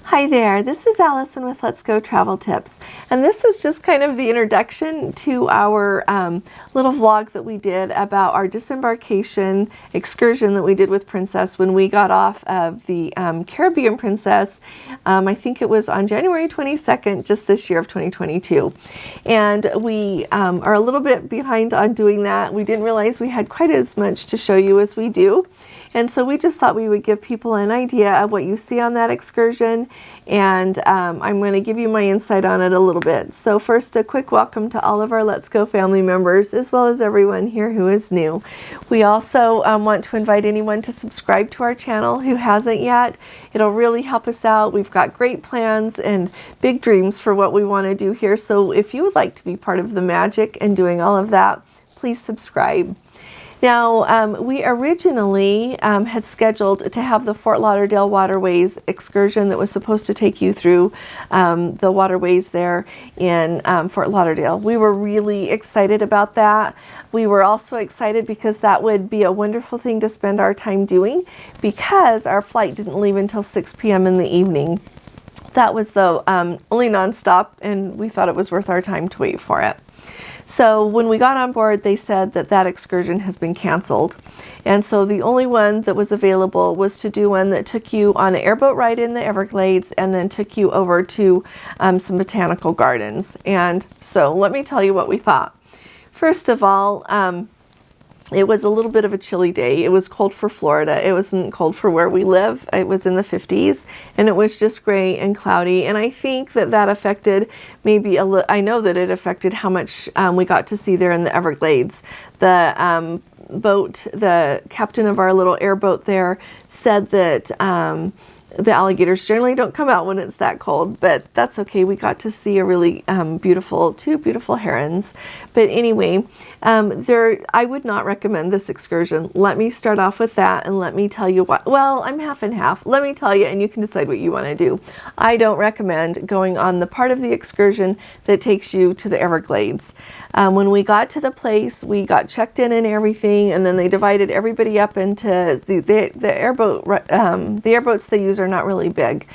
Hi there, this is Allison with Let's Go Travel Tips, and this is just kind of the introduction to our little vlog that we did about our disembarkation excursion that we did with Princess when we got off of the Caribbean Princess. I think it was on January 22nd, just this year of 2022. And we are a little bit behind on doing that. We didn't realize we had quite as much to show you as we do. And so we just thought we would give people an idea of what you see on that excursion, and I'm going to give you my insight on it a little bit. So first, a quick welcome to all of our Let's Go family members, as well as everyone here who is new. We also want to invite anyone to subscribe to our channel who hasn't yet. It'll really help us out. We've got great plans and big dreams for what we want to do here. So if you would like to be part of the magic and doing all of that, please subscribe. Now, we originally had scheduled to have the Fort Lauderdale waterways excursion that was supposed to take you through the waterways there in Fort Lauderdale. We were really excited about that. We were also excited because that would be a wonderful thing to spend our time doing, because our flight didn't leave until 6 p.m. in the evening. That was the only nonstop, and we thought it was worth our time to wait for it. So when we got on board, they said that that excursion has been canceled. And so the only one that was available was to do one that took you on an airboat ride in the Everglades and then took you over to some botanical gardens. And so let me tell you what we thought. First of all, it was a little bit of a chilly day. It was cold for Florida. It wasn't cold for where we live. It was in the 50s, and it was just gray and cloudy. And I think that that affected maybe I know that it affected how much we got to see there in the Everglades. The boat, the captain of our little airboat there said that the alligators generally don't come out when it's that cold, but that's okay. We got to see a really two beautiful herons. But anyway, I would not recommend this excursion. Let me start off with that, and let me tell you what. Well, I'm half and half. Let me tell you, and you can decide what you want to do. I don't recommend going on the part of the excursion that takes you to the Everglades. When we got to the place, we got checked in and everything, and then they divided everybody up into the airboat. The airboats they use are not really big,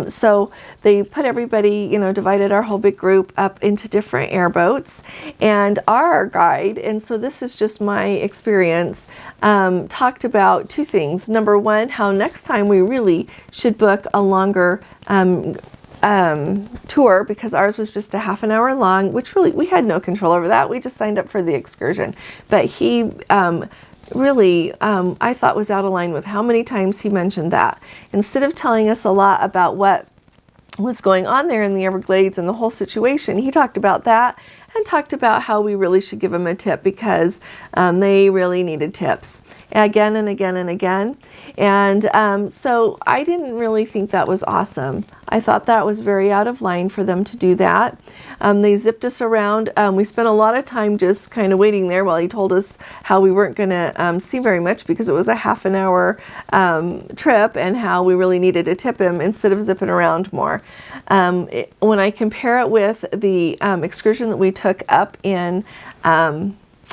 so they put everybody, divided our whole big group up into different airboats. And our guide, and so this is just my experience, talked about two things. Number one, how next time we really should book a longer tour, because ours was just a half an hour long, which really we had no control over that. We just signed up for the excursion. But he really, I thought was out of line with how many times he mentioned that. Instead of telling us a lot about what was going on there in the Everglades and the whole situation, he talked about that and talked about how we really should give them a tip, because they really needed tips again and again and again. And so I didn't really think that was awesome. I thought that was very out of line for them to do that. They zipped us around. We spent a lot of time just kind of waiting there while he told us how we weren't going to see very much, because it was a half an hour trip, and how we really needed to tip him instead of zipping around more. When I compare it with the excursion that we took up in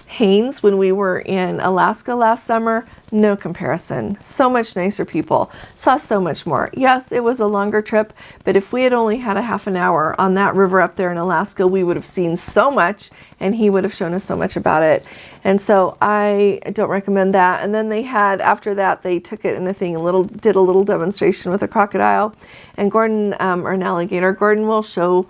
Haines when we were in Alaska last summer, no comparison. So much nicer people. Saw so much more. Yes, it was a longer trip, but if we had only had a half an hour on that river up there in Alaska, we would have seen so much, and he would have shown us so much about it. And so I don't recommend that. And then they had, after that, they took it in a thing, did a little demonstration with a crocodile and Gordon, or an alligator. Gordon will show,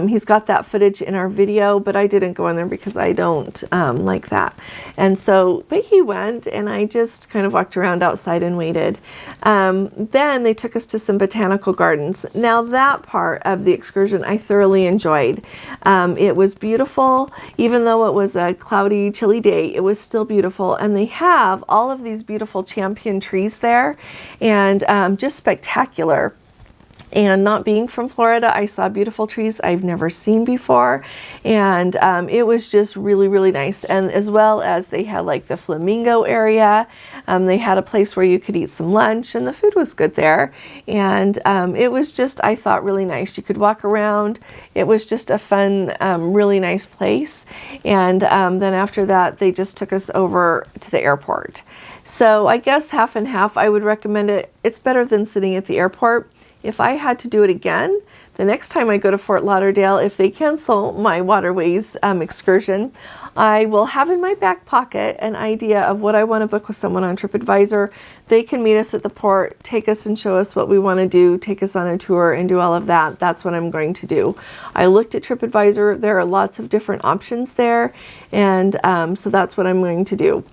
he's got that footage in our video, but I didn't go in there because I don't like that. And so, but he went, and I just kind of walked around outside and waited. Then they took us to some botanical gardens. Now that part of the excursion I thoroughly enjoyed. It was beautiful. Even though it was a cloudy, chilly day, it was still beautiful. And they have all of these beautiful champion trees there, and just spectacular. And not being from Florida, I saw beautiful trees I've never seen before. And it was just really, really nice. And as well as they had like the Flamingo area. They had a place where you could eat some lunch, and the food was good there. And it was just, I thought, really nice. You could walk around. It was just a fun, really nice place. And then after that, they just took us over to the airport. So I guess half and half, I would recommend it. It's better than sitting at the airport. If I had to do it again, the next time I go to Fort Lauderdale, if they cancel my waterways excursion, I will have in my back pocket an idea of what I want to book with someone on TripAdvisor. They can meet us at the port, take us and show us what we want to do, take us on a tour and do all of that. That's what I'm going to do. I looked at TripAdvisor. There are lots of different options there, and so that's what I'm going to do.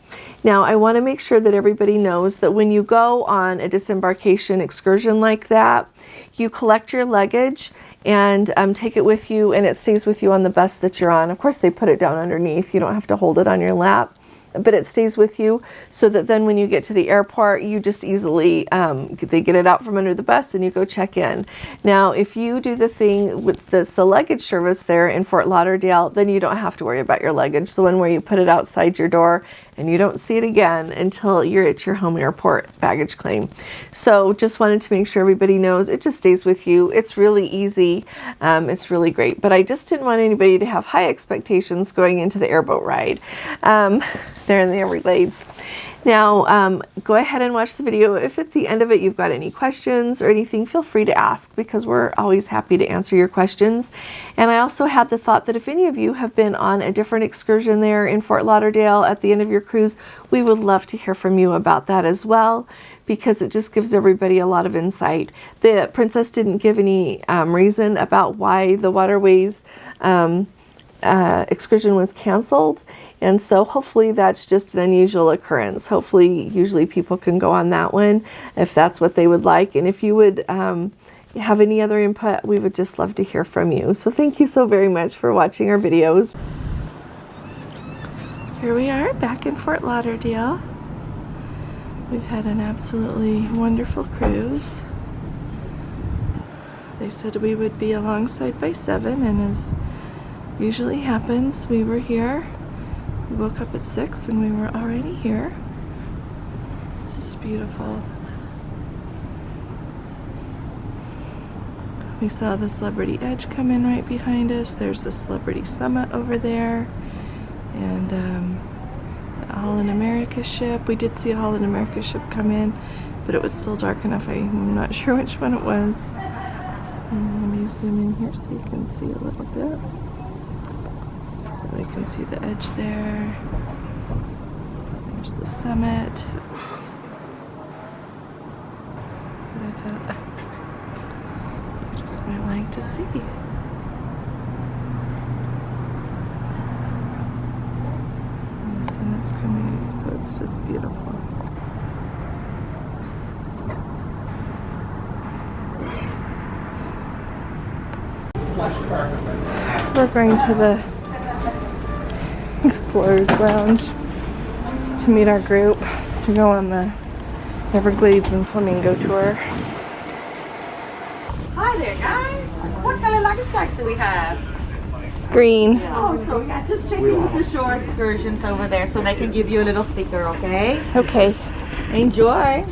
Now, I want to make sure that everybody knows that when you go on a disembarkation excursion like that, you collect your luggage and take it with you, and it stays with you on the bus that you're on. Of course, they put it down underneath. You don't have to hold it on your lap, but it stays with you so that then when you get to the airport, you just easily, they get it out from under the bus and you go check in. Now, if you do the thing with the luggage service there in Fort Lauderdale, then you don't have to worry about your luggage. The one where you put it outside your door and you don't see it again until you're at your home airport baggage claim. So just wanted to make sure everybody knows it just stays with you. It's really easy. It's really great. But I just didn't want anybody to have high expectations going into the airboat ride. There in the Everglades. Now, go ahead and watch the video. If at the end of it you've got any questions or anything, feel free to ask, because we're always happy to answer your questions. And I also had the thought that if any of you have been on a different excursion there in Fort Lauderdale at the end of your cruise, we would love to hear from you about that as well, because it just gives everybody a lot of insight. The Princess didn't give any reason about why the waterways excursion was canceled. And so hopefully that's just an unusual occurrence. Hopefully, usually people can go on that one if that's what they would like. And if you would have any other input, we would just love to hear from you. So thank you so very much for watching our videos. Here we are back in Fort Lauderdale. We've had an absolutely wonderful cruise. They said we would be alongside by 7, and as usually happens, we were here. We woke up at 6 and we were already here. It's just beautiful. We saw the Celebrity Edge come in right behind us. There's the Celebrity Summit over there. And the Holland America ship. We did see a Holland America ship come in, but it was still dark enough. I'm not sure which one it was. Let me zoom in here so you can see a little bit. So we can see the edge there. There's the summit. But I thought I just might like to see. And the summit's coming, so it's just beautiful. We're going to the Explorers Lounge to meet our group to go on the Everglades and Flamingo tour. Hi there, guys. What kind of luggage tags do we have? Green. Oh, so yeah, just check in with the shore excursions over there so they can give you a little sticker, okay? Okay. Enjoy.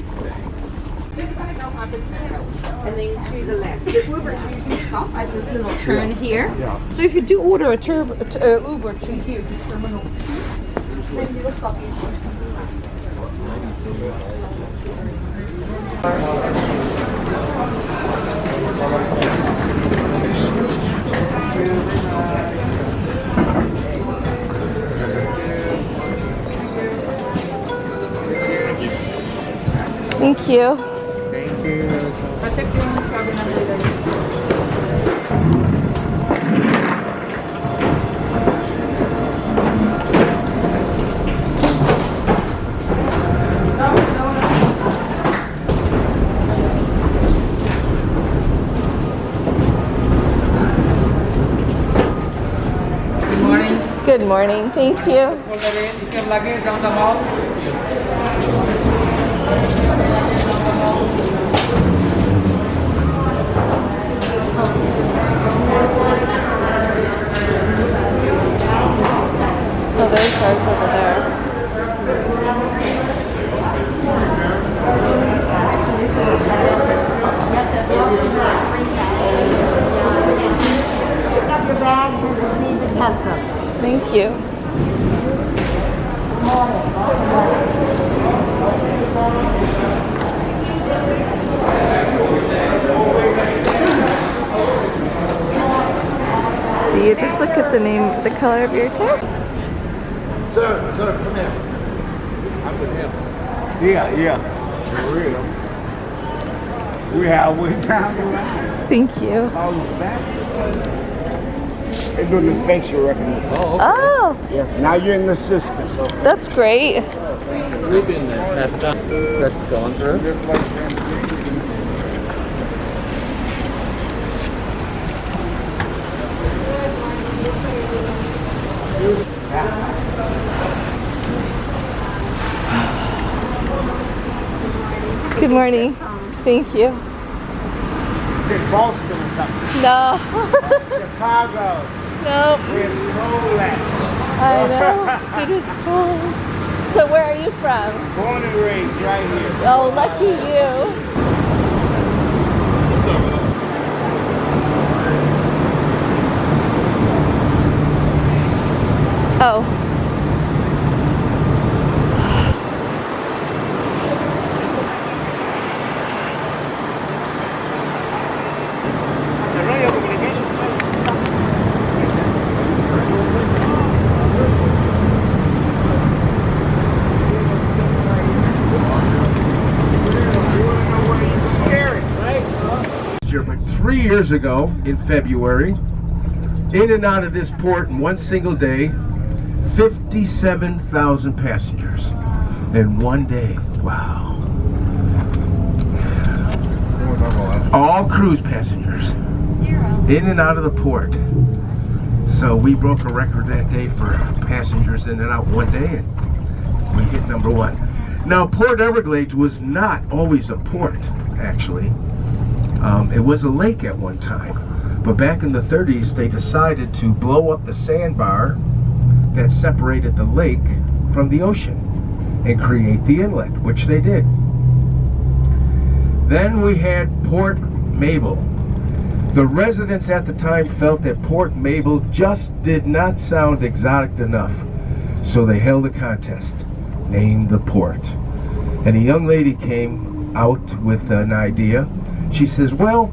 And then to the left. The Ubers usually stop at this little turn here. So if you do order a Uber to here, to Terminal 2, then you will stop here. Thank you. Thank you. I'll check your cabin number later. Good morning. Good morning. Thank you. Hold that in. You can luggage around the mall. cars over there. Pick up your bags and proceed to customs. Thank you. So you just look at the name, the color of your tag. Sir, come here. I'm with him. Yeah. For real. We halfway down the line. Thank you. They're doing the facial recognition. Oh, Yeah. Now you're in the system. that's great. We've been there. That's done. That's gone through. Good morning. Thank you. It's Boston or something. No. Chicago. Nope. It's cold at. I know. It is cold. So where are you from? Born and raised right here. Oh, lucky you. Oh. But 3 years ago, in February, in and out of this port in one single day, 57,000 passengers in one day. Wow. All cruise passengers in and out of the port. So we broke a record that day for passengers in and out one day, and we hit number one. Now, Port Everglades was not always a port, actually. It was a lake at one time, but back in the 30s they decided to blow up the sandbar that separated the lake from the ocean and create the inlet, which they did. Then we had Port Mabel. The residents at the time felt that Port Mabel just did not sound exotic enough, so they held a contest, named the port. And a young lady came out with an idea. She says, well,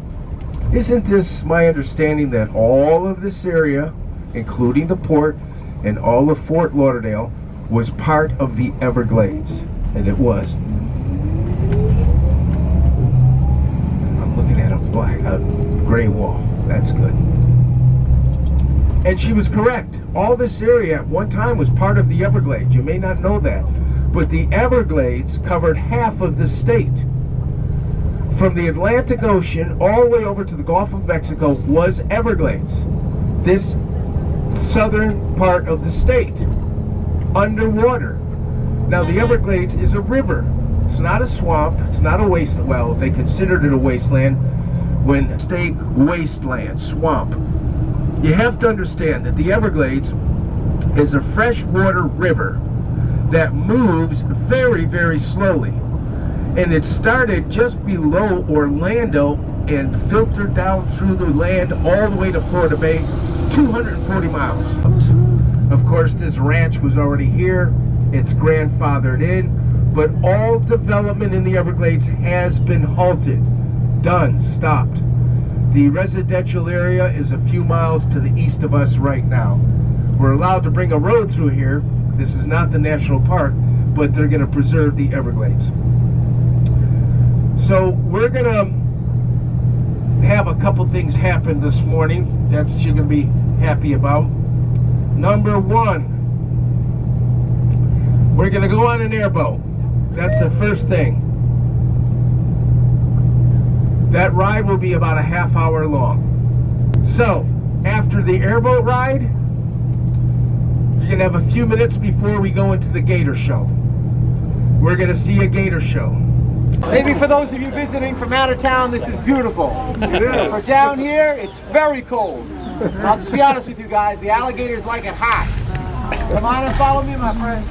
isn't this my understanding that all of this area, including the port and all of Fort Lauderdale, was part of the Everglades? And it was. I'm looking at a gray wall. That's good. And she was correct. All this area at one time was part of the Everglades. You may not know that. But the Everglades covered half of the state. From the Atlantic Ocean all the way over to the Gulf of Mexico was Everglades. This southern part of the state, underwater. Now the Everglades is a river. It's not a swamp. It's not a wasteland. Well, they considered it a wasteland when state wasteland, swamp. You have to understand that the Everglades is a freshwater river that moves very, very slowly. And it started just below Orlando and filtered down through the land all the way to Florida Bay, 240 miles. Of course, this ranch was already here. It's grandfathered in, but all development in the Everglades has been halted, done, stopped. The residential area is a few miles to the east of us right now. We're allowed to bring a road through here. This is not the national park, but they're going to preserve the Everglades. So we're going to have a couple things happen this morning that you're going to be happy about. Number one, we're going to go on an airboat. That's the first thing. That ride will be about a half hour long. So, after the airboat ride, you're going to have a few minutes before we go into the gator show. We're going to see a gator show. Maybe for those of you visiting from out of town, this is beautiful. For down here, it's very cold. I'll just be honest with you guys, the alligators like it hot. Come on and follow me, my friend.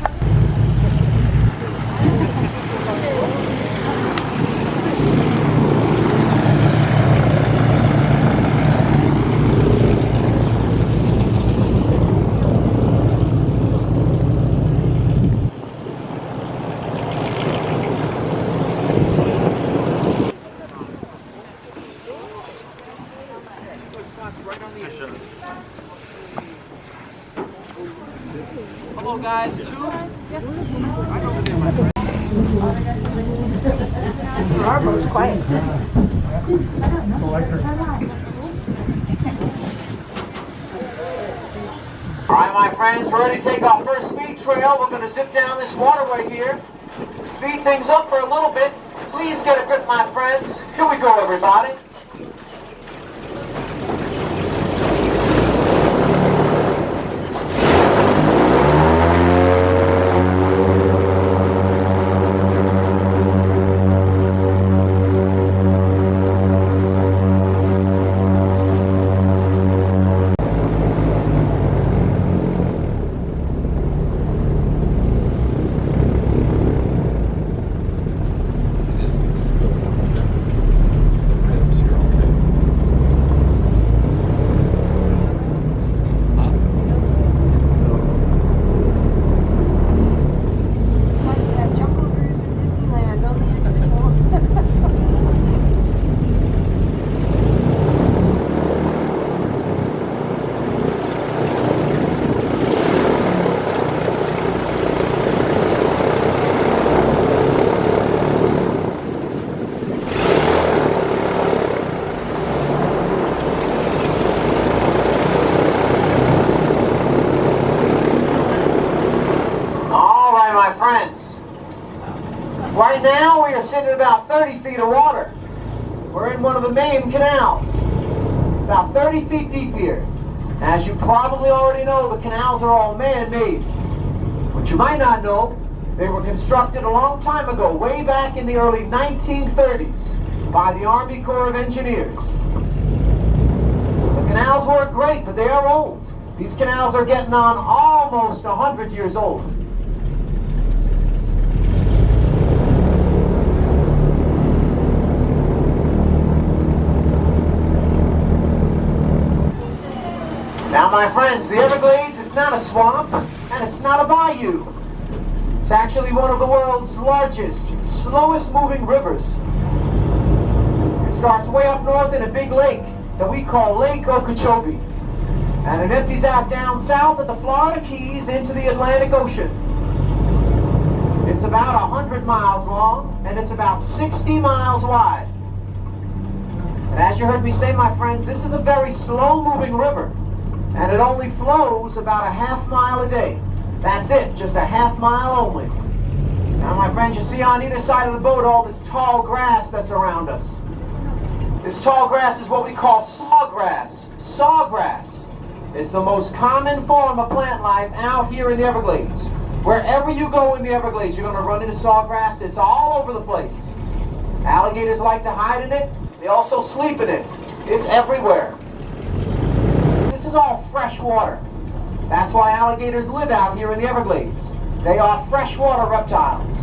Hello guys, two. Right over there, my friend. Our boat's quiet. All right, my friends, we're ready to take our first speed trail. We're going to zip down this waterway here, speed things up for a little bit. Please get a grip, my friends. Here we go, everybody. Right now, we are sitting at about 30 feet of water. We're in one of the main canals, about 30 feet deep here. As you probably already know, the canals are all man-made. What you might not know, they were constructed a long time ago, way back in the early 1930s, by the Army Corps of Engineers. The canals work great, but they are old. These canals are getting on almost 100 years old. Now, my friends, the Everglades is not a swamp, and it's not a bayou. It's actually one of the world's largest, slowest moving rivers. It starts way up north in a big lake that we call Lake Okeechobee. And it empties out down south at the Florida Keys into the Atlantic Ocean. It's about 100 miles long, and it's about 60 miles wide. And as you heard me say, my friends, this is a very slow-moving river. And it only flows about a half mile a day. That's it, just a half mile only. Now, my friends, you see on either side of the boat all this tall grass that's around us. This tall grass is what we call sawgrass. Sawgrass is the most common form of plant life out here in the Everglades. Wherever you go in the Everglades, you're going to run into sawgrass. It's all over the place. Alligators like to hide in it. They also sleep in it. It's everywhere. This is all fresh water. That's why alligators live out here in the Everglades. They are freshwater reptiles.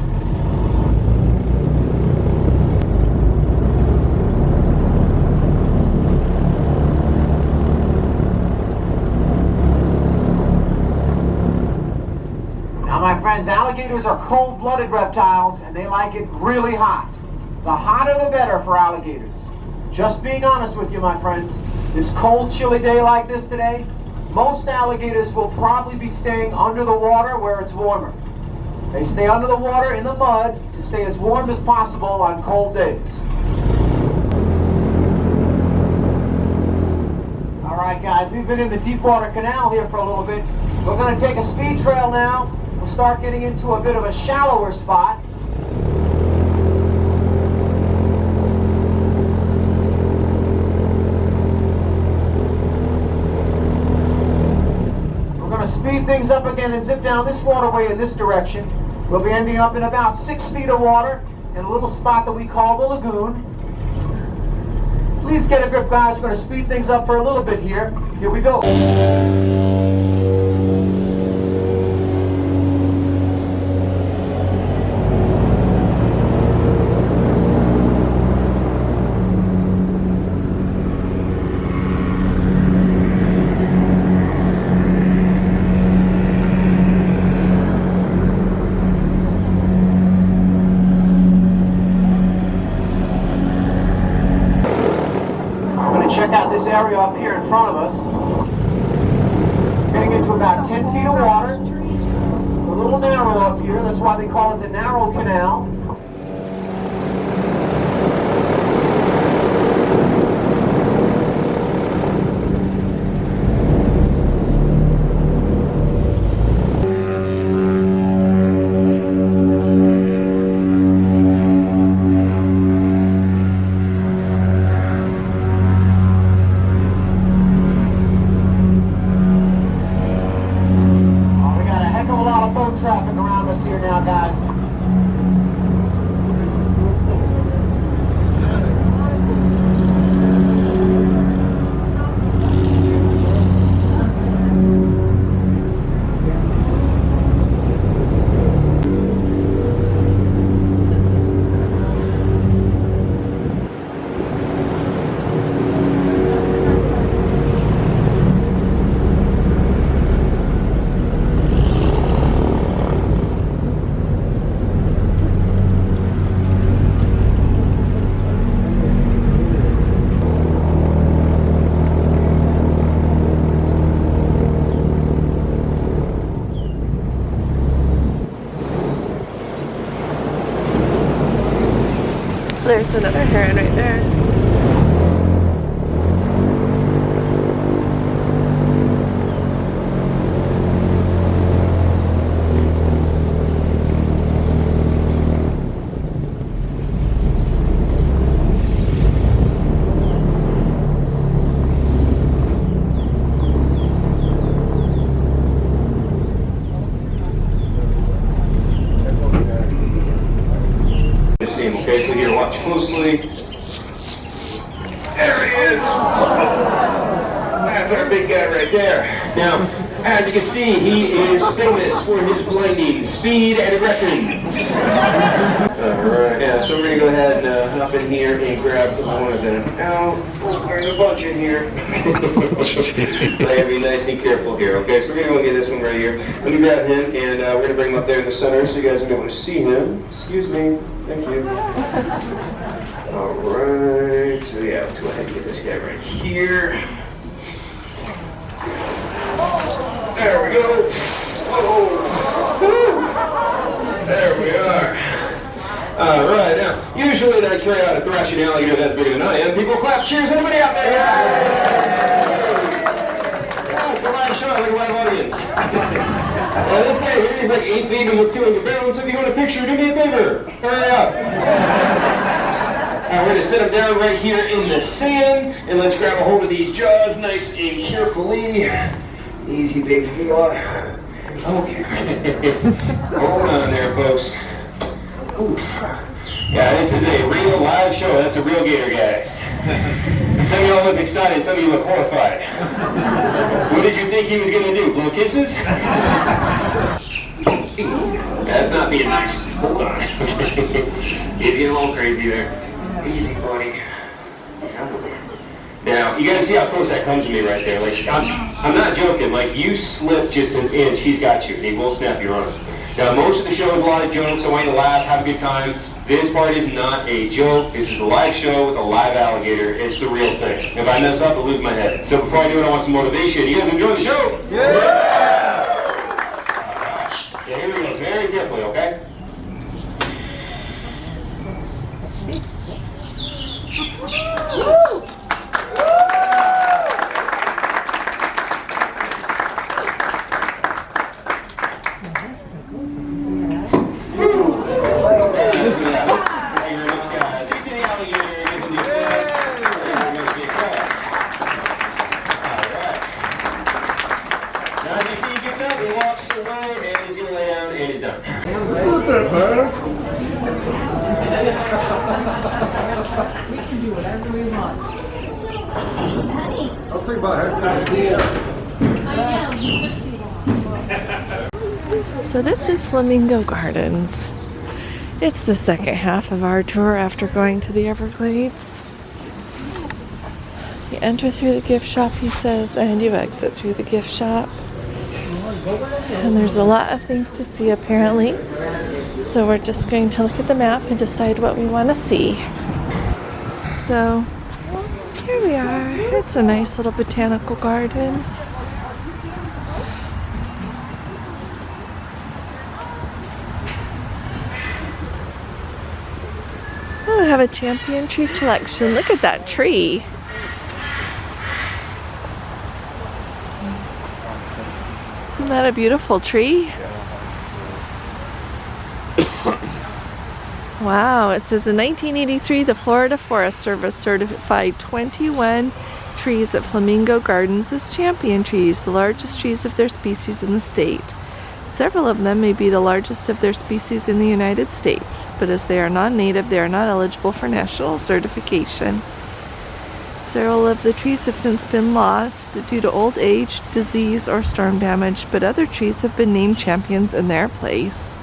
Now, my friends, alligators are cold-blooded reptiles, and they like it really hot. The hotter the better for alligators. Just being honest with you, my friends, this cold, chilly day like this today, most alligators will probably be staying under the water where it's warmer. They stay under the water in the mud to stay as warm as possible on cold days. All right, guys, we've been in the Deepwater Canal here for a little bit. We're going to take a speed trail now. We'll start getting into a bit of a shallower spot. Speed things up again and zip down this waterway in this direction. We'll be ending up in about 6 feet of water in a little spot that we call the lagoon. Please get a grip, guys. We're going to speed things up for a little bit here. Here we go. area up here in front of us. Getting into about 10 feet of water. It's a little narrow up here, that's why they call it the Narrow Canal. Traffic around us here now, guys. There's another heron right there. Okay, so here, watch closely. There he is! That's our big guy right there. Now, as you can see, he is famous for his blinding speed and aggression. Alright, yeah, so we're going to go ahead and hop in here and grab one of them out. Oh, there's a bunch in here. I'm going to be nice and careful here, okay? So we're going to go get this one right here. Let me grab him, and we're going to bring him up there in the center so you guys are going to want to see him. Excuse me. Thank you. Alright, so yeah, let's go ahead and get this guy right here. There we go. Whoa. There we are. Alright, now, usually when I carry out a thrashing alligator that's bigger than I am, people clap. Cheers, anybody out there, guys? Oh, it's a live show, like a live audience. This guy here, he's like 8 feet and almost 200 pounds, so if you want a picture, do me a favor. Hurry up. We're going to set him down right here in the sand, and let's grab a hold of these jaws nice and carefully. Easy, big fella. Okay. Hold on there, folks. Oof. Yeah, this is a real live show. That's a real gator, guys. Some of y'all look excited, some of you look horrified. What did you think he was going to do? Blow kisses? That's not being nice. Hold on. He's getting a little crazy there. Easy, buddy. Now, you guys see how close that comes to me right there. Like, I'm not joking. Like, you slip just an inch, he's got you. He will snap your arm. Now, most of the show is a lot of jokes. I want you to laugh, have a good time. This part is not a joke. This is a live show with a live alligator. It's the real thing. If I mess up, I'll lose my head. So before I do it, I want some motivation. You guys enjoy the show? Yeah! Yeah, here we go. Very carefully, okay? Woo! So this is Flamingo Gardens. It's the second half of our tour after going to the Everglades. You enter through the gift shop, he says, and you exit through the gift shop. And there's a lot of things to see apparently. So we're just going to look at the map and decide what we want to see. So Here we are. It's a nice little botanical garden. Oh, I have a champion tree collection. Look at that tree. Isn't that a beautiful tree? Wow, it says in 1983, the Florida Forest Service certified 21 trees at Flamingo Gardens as champion trees, the largest trees of their species in the state. Several of them may be the largest of their species in the United States, but as they are non-native, they are not eligible for national certification. Several of the trees have since been lost due to old age, disease, or storm damage, but other trees have been named champions in their place.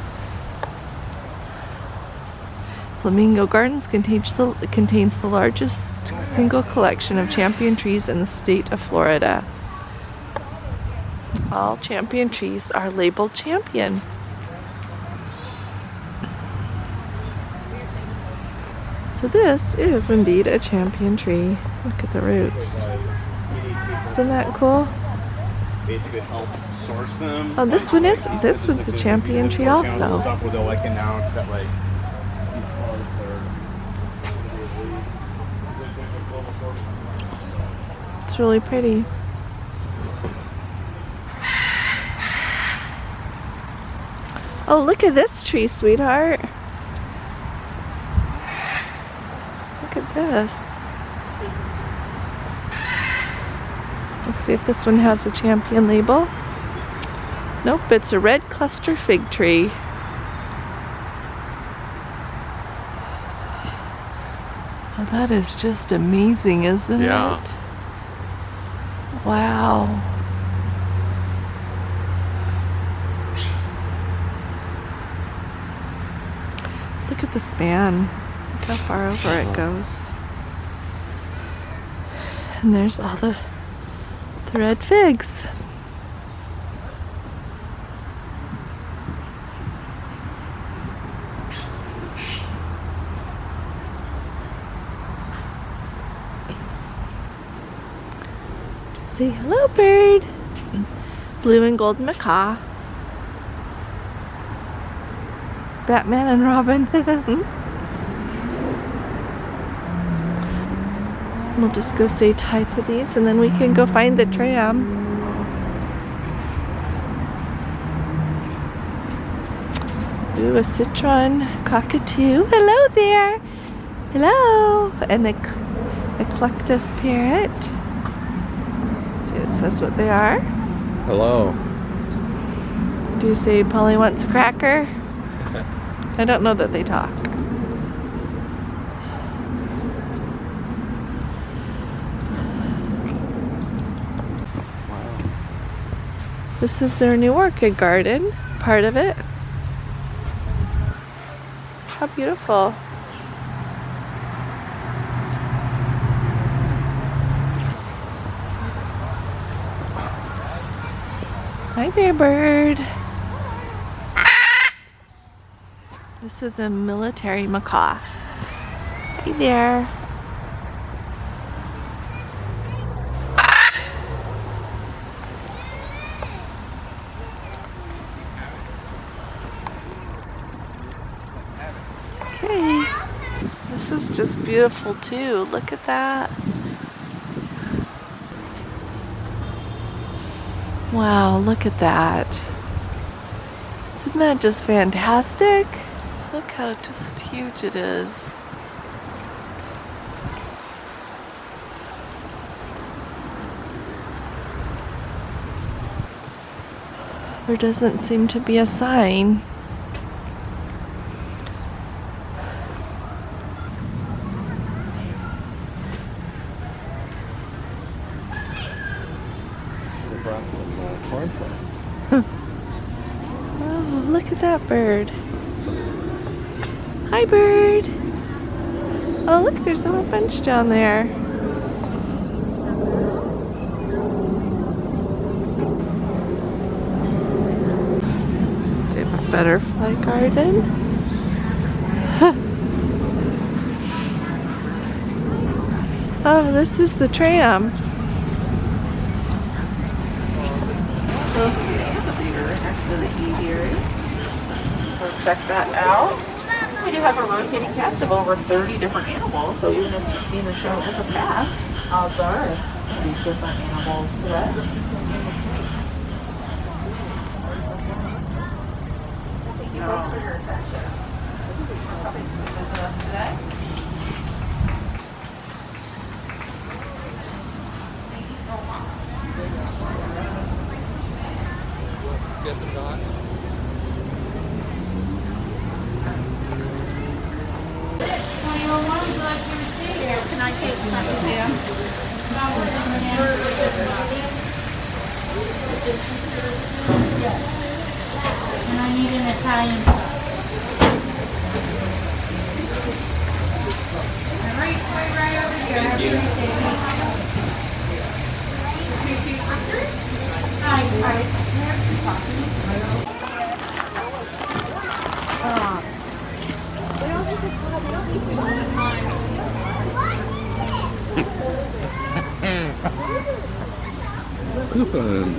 Flamingo Gardens contains the largest single collection of champion trees in the state of Florida. All champion trees are labeled champion. So this is indeed a champion tree. Look at the roots. Isn't that cool? Basically help source them. Oh, this one's a champion tree also. Stuff where they'll like announce that like it's really pretty. Oh, look at this tree, sweetheart. Look at this. Let's see if this one has a champion label. Nope, it's a red cluster fig tree. Oh, that is just amazing, isn't it? Wow. Look at the span. Look how far over it goes. And there's all the red figs. Say hello, bird. Blue and golden macaw. Batman and Robin. We'll just go say hi to these and then we can go find the tram. Ooh, a citron cockatoo. Hello there. Hello. And a Eclectus parrot. See, it says what they are. Hello. Do you say Polly wants a cracker? I don't know that they talk. This is their new orchid garden, part of it. How beautiful. Hi there, bird. This is a military macaw. Hi there. Okay. This is just beautiful too. Look at that. Wow, look at that. Isn't that just fantastic? Look how just huge it is. There doesn't seem to be a sign. We brought some cornflakes. Oh, look at that bird. Hi, bird. Oh, look, there's a whole bunch down there. They have a butterfly garden. Oh, this is the tram. Check that out. We do have a rotating cast of over 30 different animals, so even if you've seen the show in the past, odds are these different animals today. Thank you both for your attention. Coming to visit us today. Thank you so much. Get the dog. Can I take some of them? And I need an Italian sauce. Right over here. Thank you. Coupon.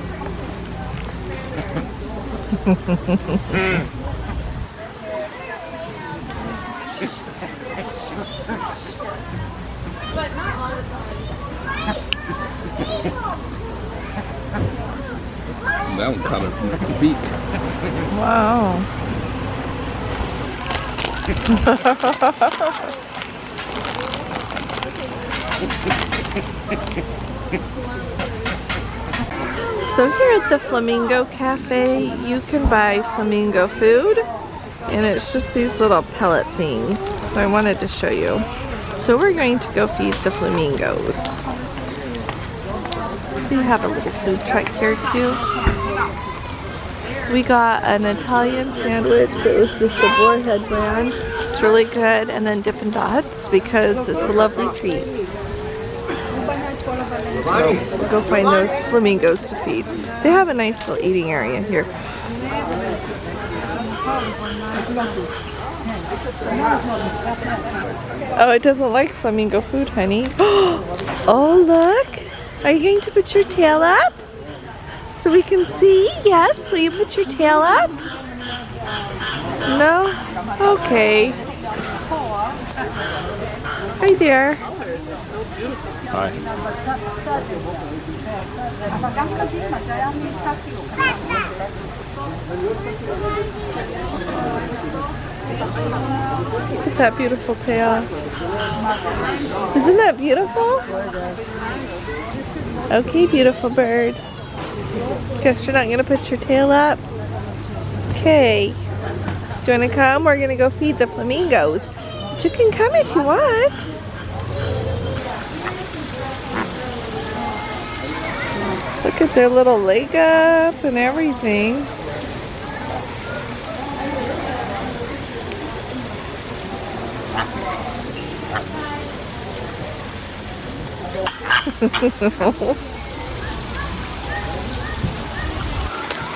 That one caught it from the beak. Wow. So here at the Flamingo Cafe, you can buy flamingo food, and it's just these little pellet things. So I wanted to show you. So we're going to go feed the flamingos. We have a little food truck here too. We got an Italian sandwich. It was just a Boarhead brand. It's really good. And then Dippin' Dots because it's a lovely treat. So we'll go find those flamingos to feed. They have a nice little eating area here. Oh, it doesn't like flamingo food, honey. Oh, look. Are you going to put your tail up? So we can see? Yes. Will you put your tail up? No? Okay. Hi there. Hi. Look at that beautiful tail. Isn't that beautiful? Okay, beautiful bird. Guess you're not going to put your tail up? Okay. Do you want to come? We're going to go feed the flamingos. But you can come if you want. Look at their little leg up and everything.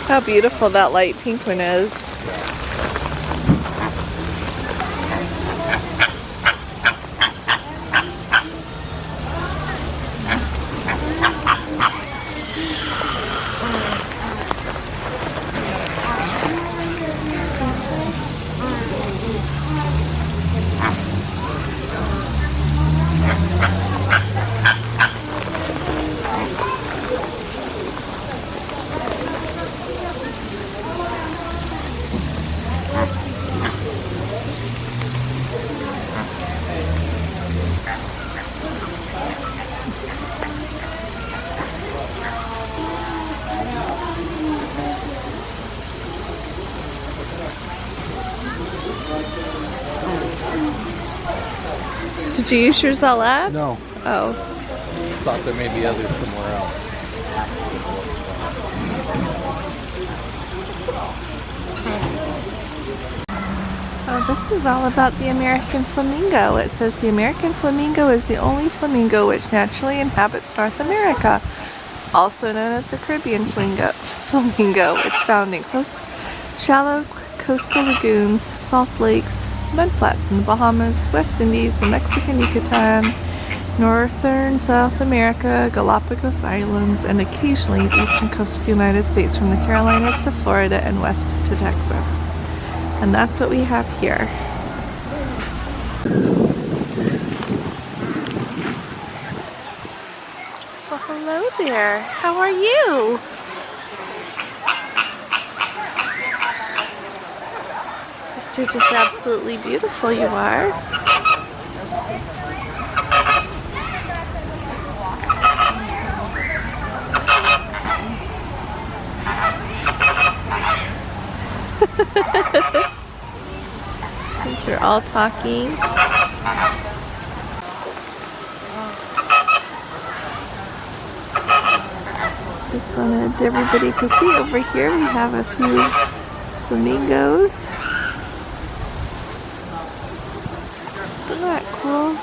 How beautiful that light pink one is. Did you use yours all up? No. Oh. Thought there may be others somewhere else. Oh, this is all about the American flamingo. It says the American flamingo is the only flamingo which naturally inhabits North America. It's also known as the Caribbean flamingo. It's found in shallow coastal lagoons, salt lakes, mudflats in the Bahamas, West Indies, the Mexican Yucatan, Northern South America, Galapagos Islands, and occasionally the eastern coast of the United States from the Carolinas to Florida and west to Texas. And that's what we have here. Well, hello there. How are you? You're just absolutely beautiful, you are. They're all talking. Just wanted everybody to see over here. We have a few flamingos. Isn't that cool?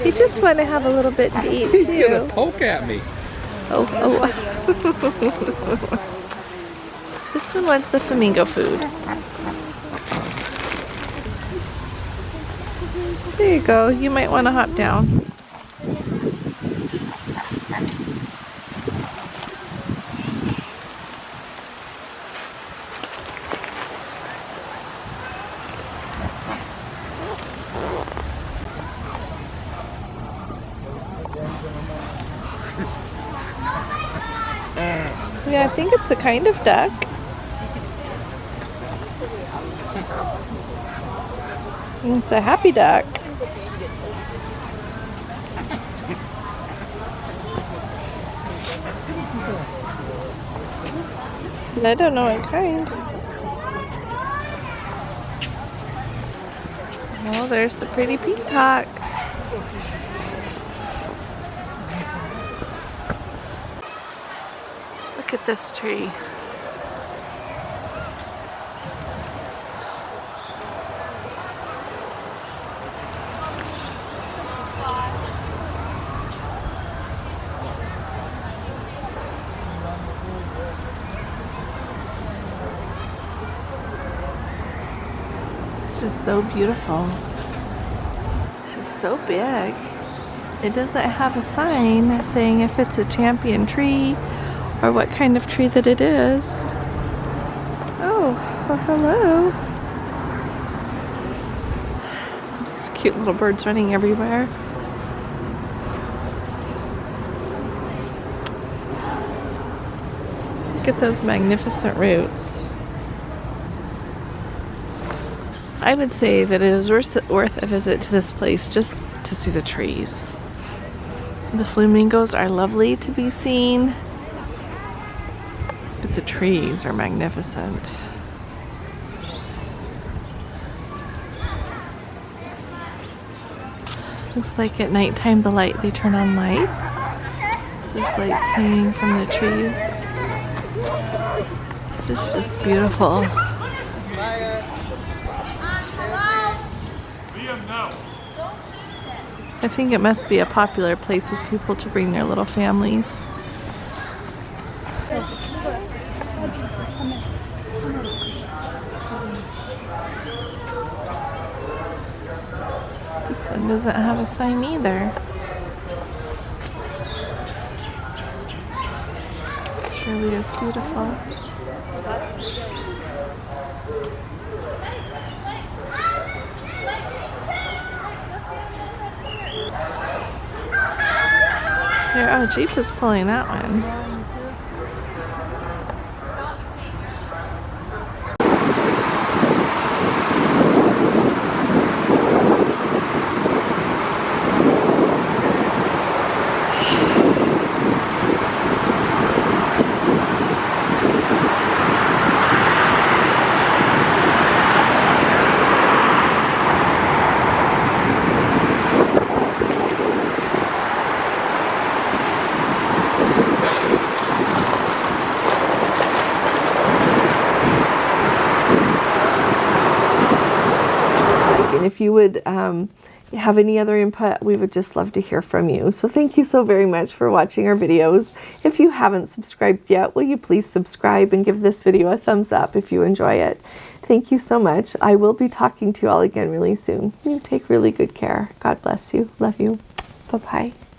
You just want to have a little bit to eat too. He's gonna poke at me. Oh. This one wants the flamingo food. There you go. You might want to hop down. Yeah, I think it's a kind of duck. It's a happy duck. But I don't know what kind. Oh, there's the pretty peacock. Look at this tree. It's just so beautiful. It's just so big. It doesn't have a sign saying if it's a champion tree or what kind of tree that it is. Oh, well, hello. These cute little birds running everywhere. Look at those magnificent roots. I would say that it is worth a visit to this place just to see the trees. The flamingos are lovely to be seen. But the trees are magnificent. Looks like at nighttime they turn on lights. So there's lights hanging from the trees. It's just beautiful. I think it must be a popular place with people to bring their little families. This one doesn't have a sign either. Surely it's beautiful. There, oh, Jeep is pulling that one. you would have any other input, we would just love to hear from you. So thank you so very much for watching our videos. If you haven't subscribed yet, will you please subscribe and give this video a thumbs up if you enjoy it. Thank you so much. I will be talking to you all again really soon. You take really good care. God bless you. Love you. Bye-bye.